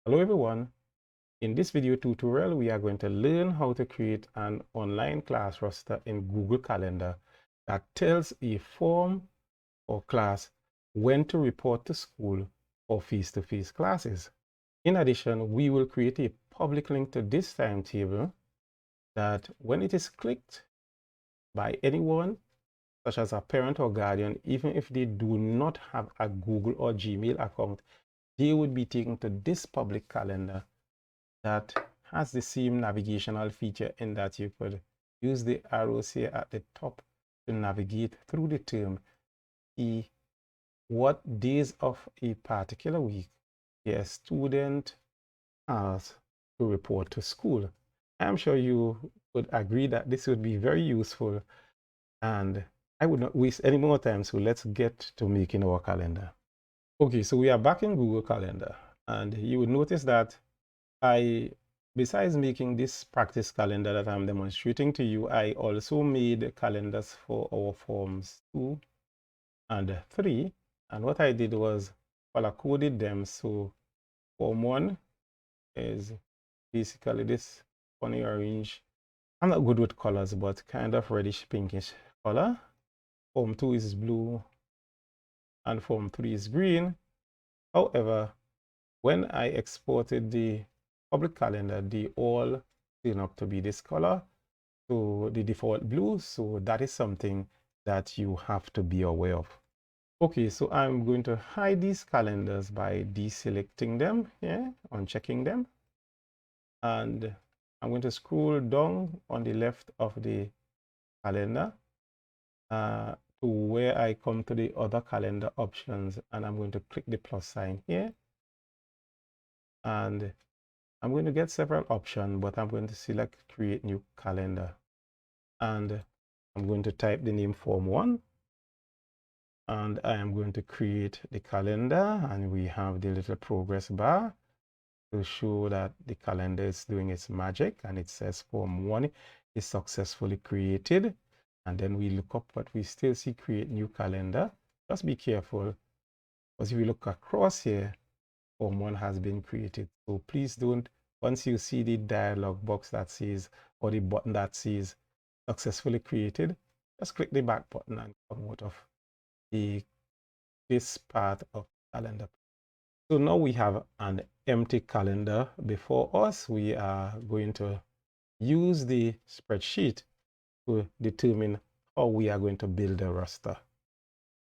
Hello everyone. In this video tutorial, we are going to learn how to create an online class roster in Google Calendar that tells a form or class when to report to school or face-to-face classes. In addition, we will create a public link to this timetable that when it is clicked by anyone, such as a parent or guardian, even if they do not have a Google or Gmail account, they would be taken to this public calendar that has the same navigational feature in that you could use the arrows here at the top to navigate through the term, see what days of a particular week a student has to report to school. I'm sure you would agree that this would be very useful, and I would not waste any more time, so let's get to making our calendar. Okay, so we are back in Google Calendar, and you would notice that besides making this practice calendar that I'm demonstrating to you, I also made calendars for our forms 2 and 3. And what I did was color coded them. So form 1 is basically this funny orange. I'm not good with colors, but kind of reddish pinkish color. Form 2 is blue and form 3 is green. However, when I exported the public calendar, they all turn up to be this color, so the default blue. So that is something that you have to be aware of. Okay, so I'm going to hide these calendars by deselecting them here, unchecking them, and I'm going to scroll down on the left of the calendar to where I come to the other calendar options, and I'm going to click the plus sign here, and I'm going to get several options, but I'm going to select create new calendar, and I'm going to type the name form 1, and I am going to create the calendar, and we have the little progress bar to show that the calendar is doing its magic, and it says form 1 is successfully created. And then we look up, but we still see create new calendar. Just be careful, because if you look across here, form 1 has been created. So please don't, once you see the dialog box that says, or the button that says successfully created, just click the back button and come out of this part of calendar. So now we have an empty calendar before us. We are going to use the spreadsheet to determine how we are going to build a roster.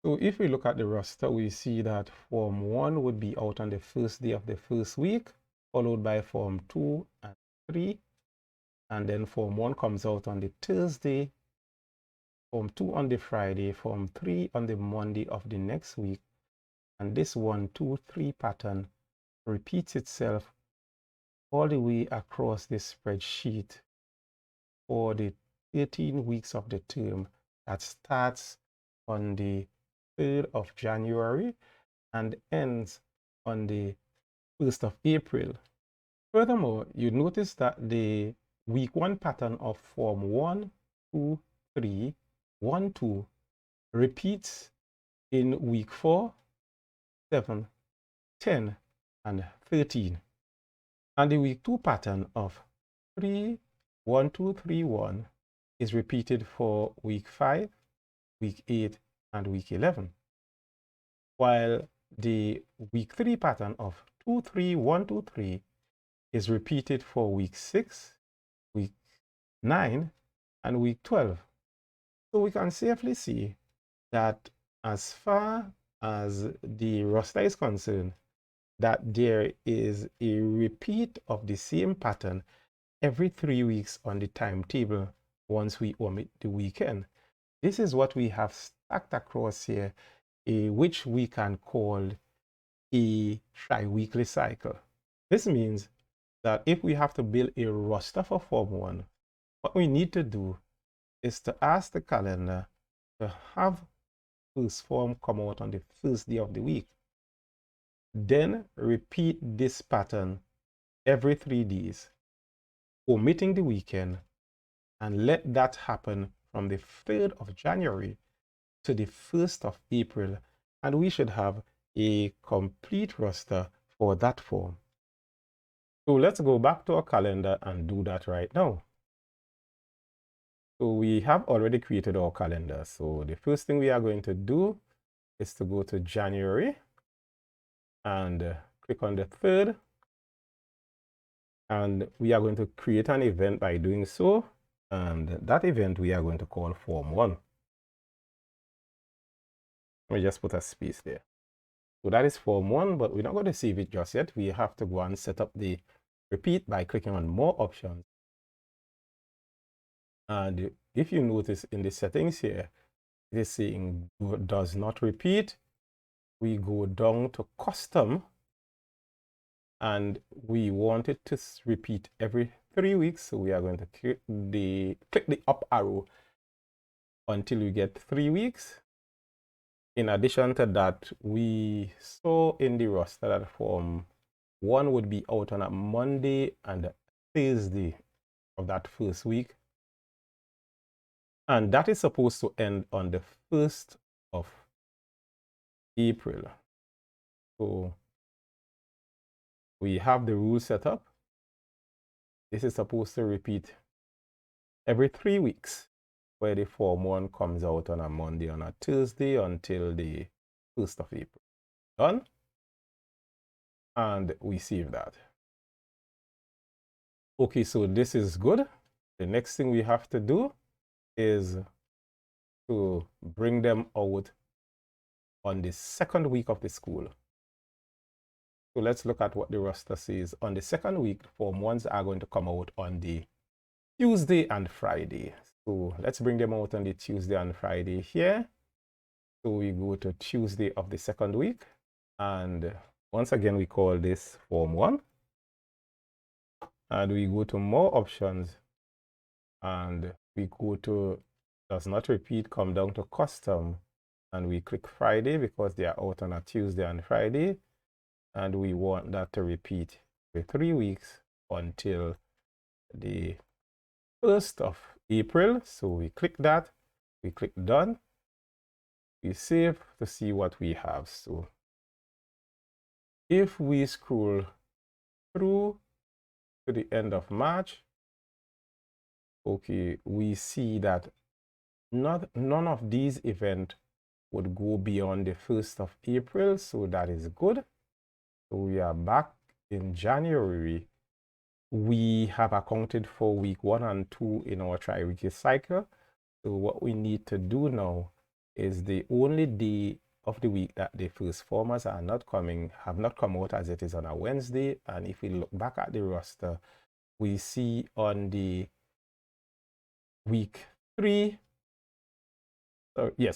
So if we look at the roster, we see that form 1 would be out on the first day of the first week, followed by form 2 and 3. And then form 1 comes out on the Thursday, form 2 on the Friday, form 3 on the Monday of the next week. And this 1, 2, 3 pattern repeats itself all the way across this spreadsheet for the 13 weeks of the term that starts on the 3rd of January and ends on the 1st of April. Furthermore, you notice that the week 1 pattern of form 1, 2, 3, 1, 2 repeats in week 4, 7, 10, and 13. And the week 2 pattern of 3, 1, 2, 3, 1 is repeated for week 5, week 8, and week 11. While the week 3 pattern of 2, 3, 1, 2, 3 is repeated for week 6, week 9, and week 12. So we can safely see that as far as the roster is concerned, that there is a repeat of the same pattern every 3 weeks on the timetable once we omit the weekend. This is what we have stacked across here, which we can call a tri-weekly cycle. This means that if we have to build a roster for form 1, what we need to do is to ask the calendar to have first form come out on the first day of the week. Then repeat this pattern every 3 days, omitting the weekend, and let that happen from the 3rd of January to the 1st of April, and we should have a complete roster for that form. So let's go back to our calendar and do that right now. So we have already created our calendar. So the first thing we are going to do is to go to January and click on the 3rd. And we are going to create an event by doing so. And that event we are going to call Form 1. Let me just put a space there. So that is Form 1, but we're not going to save it just yet. We have to go and set up the repeat by clicking on More Options. And if you notice in the settings here, it is saying does not repeat. We go down to Custom, and we want it to repeat every 3 weeks. So we are going to click the up arrow until we get 3 weeks. In addition to that, we saw in the roster that Form 1 would be out on a Monday and Thursday of that first week. And that is supposed to end on the 1st of April. So we have the rule set up. This is supposed to repeat every 3 weeks, where the Form 1 comes out on a Monday and a Thursday until the 1st of April. Done. And we save that. Okay, so this is good. The next thing we have to do is to bring them out on the 2nd week of the school. So let's look at what the roster says. On the 2nd week, Form 1s are going to come out on the Tuesday and Friday. So let's bring them out on the Tuesday and Friday here. So we go to Tuesday of the 2nd week. And once again, we call this Form 1. And we go to More Options. And we go to Does Not Repeat, come down to Custom. And we click Friday because they are out on a Tuesday and Friday. And we want that to repeat for 3 weeks until the 1st of April. So we click that, we click Done, we save to see what we have. So if we scroll through to the end of March, okay, we see that none of these events would go beyond the 1st of April. So that is good. So we are back in January. We have accounted for week 1 and 2 in our tri-weekly cycle. So what we need to do now is the only day of the week that the first formers have not come out, as it is on a Wednesday. And if we look back at the roster, we see on the week 3,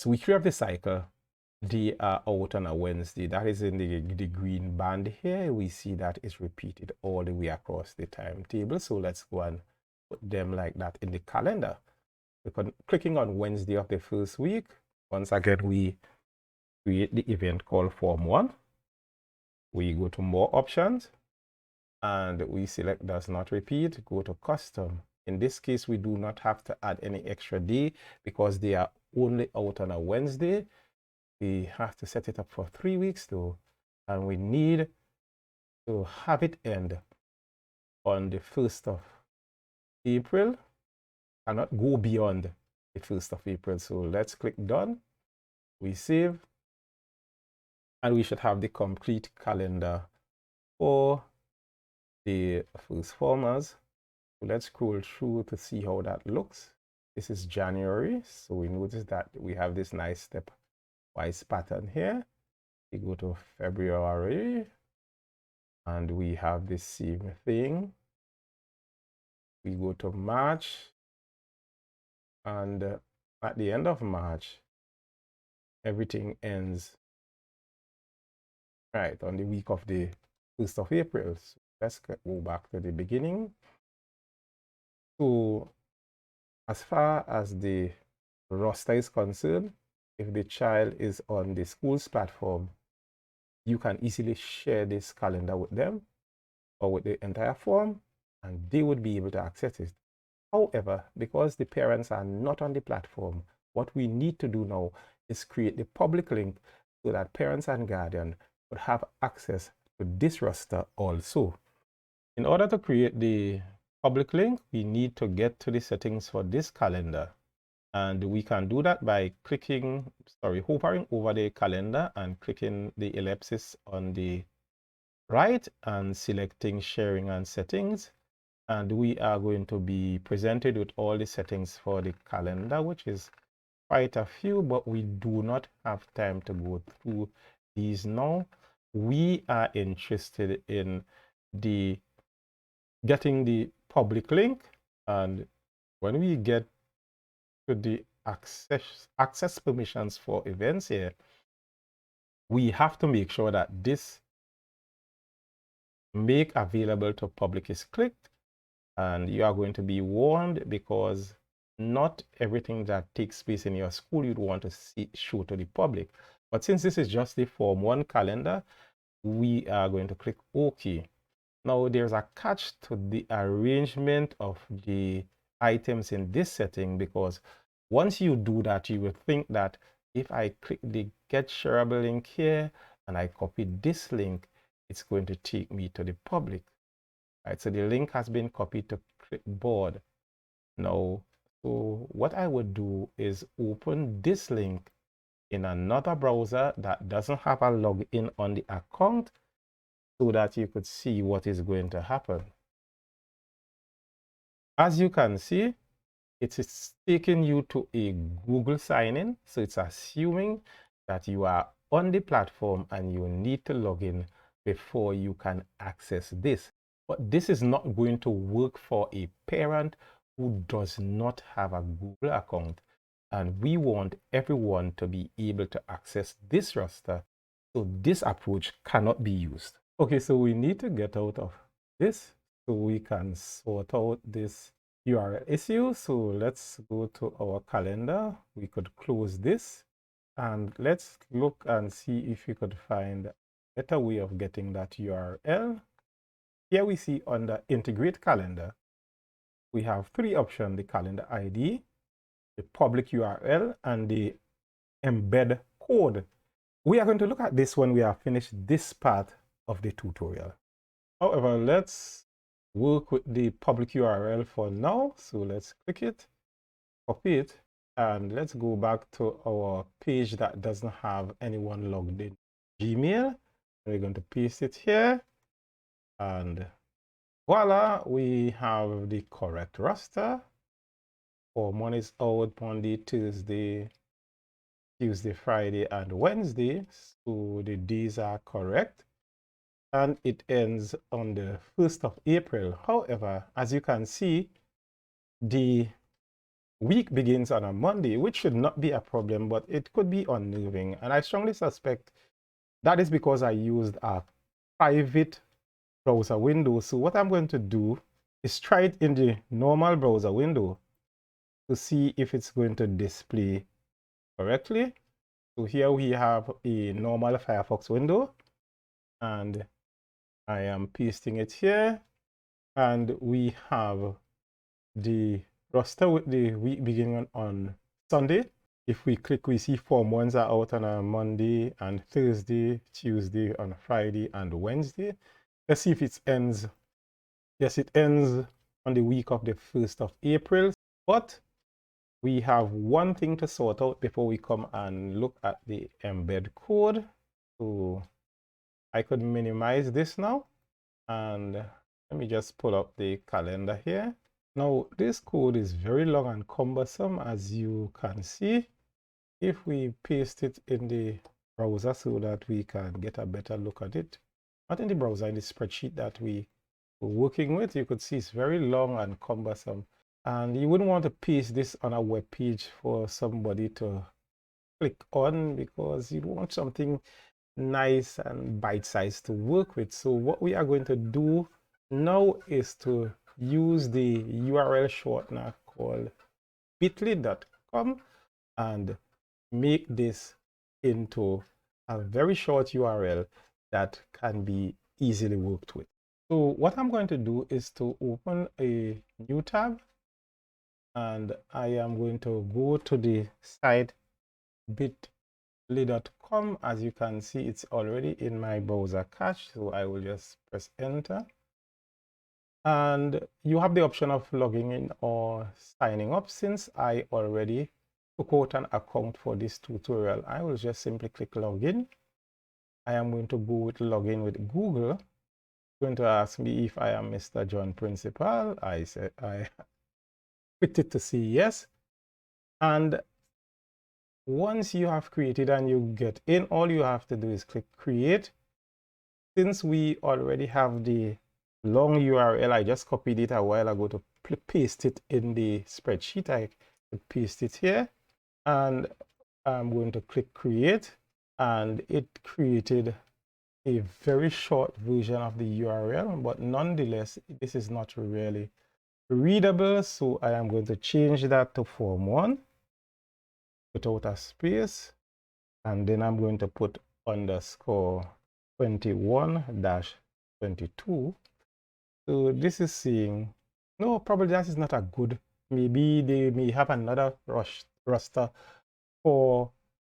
week 3 of the cycle, they are out on a Wednesday. That is in the green band here. We see that is repeated all the way across the timetable. So let's go and put them like that in the calendar. Because clicking on Wednesday of the first week, once again, we create the event called Form 1. We go to More Options, and we select Does Not Repeat, go to Custom. In this case, we do not have to add any extra day because they are only out on a Wednesday. We have to set it up for 3 weeks though, and we need to have it end on the 1st of April. Cannot go beyond the 1st of April. So let's click Done. We save, and we should have the complete calendar for the first formers. So let's scroll through to see how that looks. This is January, so we notice that we have this nice stepwise pattern here. We go to February, and we have the same thing. We go to March, and at the end of March, everything ends right on the week of the 1st of April. So let's go back to the beginning. So as far as the roster is concerned, if the child is on the school's platform, you can easily share this calendar with them or with the entire form, and they would be able to access it. However, because the parents are not on the platform, what we need to do now is create the public link so that parents and guardians would have access to this roster also. In order to create the public link, we need to get to the settings for this calendar. And we can do that by hovering over the calendar and clicking the ellipsis on the right and selecting sharing and settings. And we are going to be presented with all the settings for the calendar, which is quite a few, but we do not have time to go through these now. We are interested in getting the public link, and when we get to the access permissions for events here, we have to make sure that this make available to public is clicked, and you are going to be warned because not everything that takes place in your school you'd want to show to the public. But since this is just the Form 1 calendar, we are going to click OK. Now there's a catch to the arrangement of the items in this setting, because once you do that, you will think that if I click the Get Shareable link here and I copy this link, it's going to take me to the public. Right, so the link has been copied to clipboard. Now, so what I would do is open this link in another browser that doesn't have a login on the account, so that you could see what is going to happen. As you can see, it is taking you to a Google sign-in. So it's assuming that you are on the platform and you need to log in before you can access this. But this is not going to work for a parent who does not have a Google account. And we want everyone to be able to access this roster. So this approach cannot be used. Okay, so we need to get out of this so we can sort out this URL issue. So let's go to our calendar. We could close this and let's look and see if we could find a better way of getting that URL. Here we see under Integrate Calendar, we have three options: the calendar ID, the public URL, and the embed code. We are going to look at this when we have finished this part of the tutorial. However, let's work with the public URL for now. So let's click it, copy it, and let's go back to our page that doesn't have anyone logged in Gmail. We're going to paste it here, and voila, we have the correct roster for Mondays out, Monday, Tuesday, Friday, and Wednesday. So the days are correct, and it ends on the 1st of April. However, as you can see, the week begins on a Monday, which should not be a problem, but it could be unnerving. And I strongly suspect that is because I used a private browser window. So what I'm going to do is try it in the normal browser window to see if it's going to display correctly. So here we have a normal Firefox window, and I am pasting it here, and we have the roster with the week beginning on Sunday. If we click, we see Form 1s are out on a Monday and Thursday, Tuesday, on Friday, and Wednesday. Let's see if it ends. Yes, it ends on the week of the 1st of April. But we have one thing to sort out before we come and look at the embed code. So I could minimize this now, and let me just pull up the calendar here. Now, this code is very long and cumbersome, as you can see. If we paste it in the browser so that we can get a better look at it, not in the browser, in the spreadsheet that we were working with, you could see it's very long and cumbersome. And you wouldn't want to paste this on a web page for somebody to click on, because you want something nice and bite-sized to work with. So what we are going to do now is to use the URL shortener called bit.ly.com and make this into a very short URL that can be easily worked with. So what I'm going to do is to open a new tab, and I am going to go to the site bit.ly.com. As you can see, it's already in my browser cache, so I will just press enter. And you have the option of logging in or signing up. Since I already took out an account for this tutorial, I will just simply click login. I am going to go with login with Google. It's going to ask me if I am Mr. John Principal. I said I clicked it to see yes. And once you have created and you get in, all you have to do is click create. Since we already have the long URL, I just copied it a while ago to paste it in the spreadsheet. I could paste it here, and I'm going to click create, and it created a very short version of the URL, but nonetheless, this is not really readable. So I am going to change that to form 1 without a space, and then I'm going to put underscore 21-22. So this is saying, no, probably that is not a good. Maybe they may have another roster for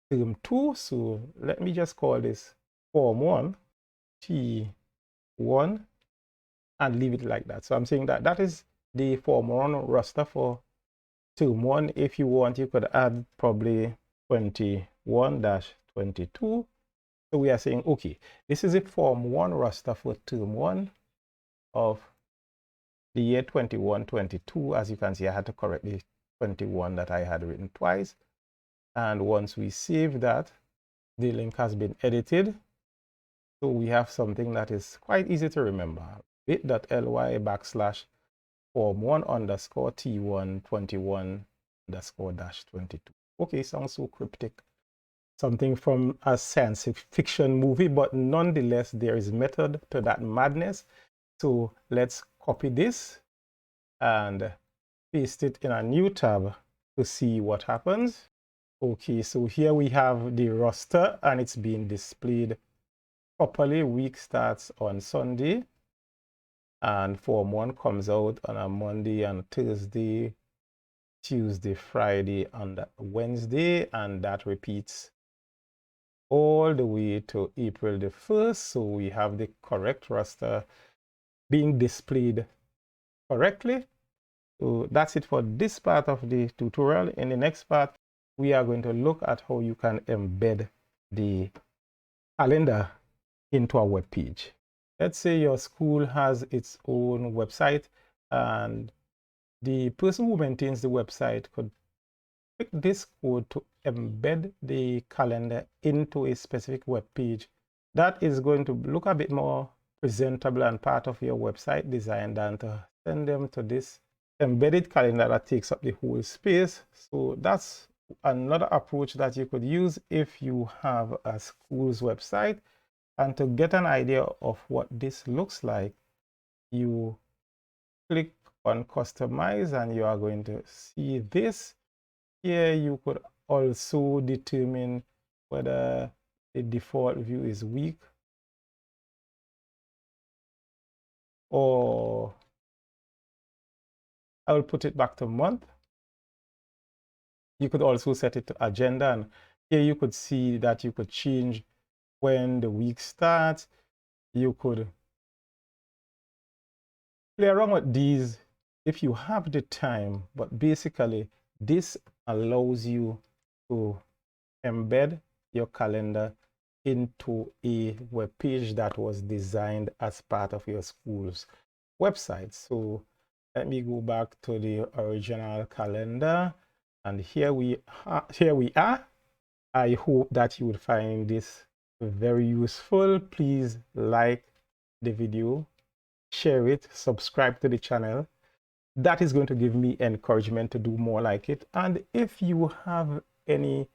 term 2. So let me just call this form 1, T1, and leave it like that. So I'm saying that that is the form 1 roster for term 1. If you want, you could add probably 21-22. So we are saying, okay, this is a form 1 roster for term 1 of the year 21-22. As you can see, I had to correct the 21 that I had written twice. And once we save that, the link has been edited. So we have something that is quite easy to remember. bit.ly/form1_T121_-22. Okay, sounds so cryptic. Something from a science fiction movie, but nonetheless, there is method to that madness. So let's copy this and paste it in a new tab to see what happens. Okay, so here we have the roster and it's being displayed properly. Week starts on Sunday and form 1 comes out on a Monday and Thursday, Tuesday, Friday, and Wednesday, and that repeats all the way to April the 1st. So we have the correct roster being displayed correctly. So that's it for this part of the tutorial. In the next part, we are going to look at how you can embed the calendar into a web page. Let's say your school has its own website and the person who maintains the website could pick this code to embed the calendar into a specific web page. That is going to look a bit more presentable and part of your website design than to send them to this embedded calendar that takes up the whole space. So that's another approach that you could use if you have a school's website. And to get an idea of what this looks like, you click on customize and you are going to see this. Here you could also determine whether the default view is week or I will put it back to month. You could also set it to agenda, and here you could see that you could change when the week starts. You could play around with these if you have the time, but basically this allows you to embed your calendar into a web page that was designed as part of your school's website. So let me go back to the original calendar, and here we are. I hope that you would find this very useful. Please like the video, share it, subscribe to the channel. That is going to give me encouragement to do more like it. And if you have any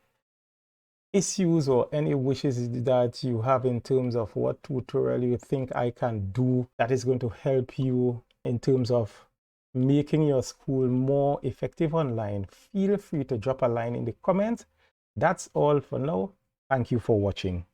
issues or any wishes that you have in terms of what tutorial you think I can do that is going to help you in terms of making your school more effective online, feel free to drop a line in the comments. That's all for now. Thank you for watching.